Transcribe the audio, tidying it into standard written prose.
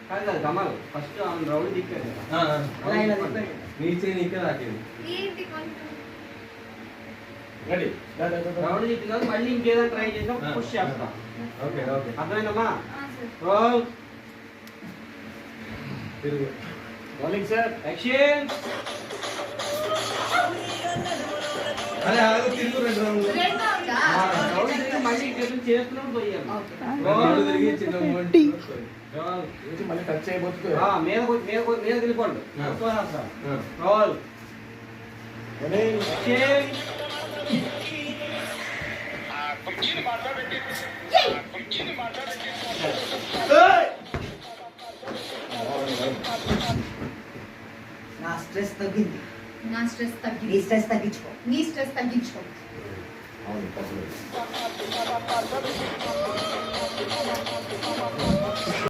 కాదు కాదు Kamal first round దిక్కాడు కదా नीचे नीचे రాకేది రెడీ రౌండ్ దిక్కినాక మళ్ళీ ఇంకేదో ట్రై చేద్దాం పుష్ చేస్తా ఓకే ఓకే అర్థమైందమ్మా రోల్ తిరుగు రోలింగ్ సార్ యాక్షన్ అరే ఆగు తిరుగు రెండు రౌండ్లు రౌండ్ తిరిగి మళ్ళీ ఇంకేదో చేస్తున్నాం పోయాము రౌండ్ తిరిగి చిన్న మూమెంట్ రోల్ ఇది మళ్ళీ టచ్ చేయబోతుంది మీద మీద వెళ్ళిపోండి రోల్ రెడీ యాక్షన్ నా స్ట్రెస్ తగ్గింది నా స్ట్రెస్ తగ్గింది నీ స్ట్రెస్ తగ్గించుకో నీ స్ట్రెస్ తగ్గించుకో అవును పర్లేదు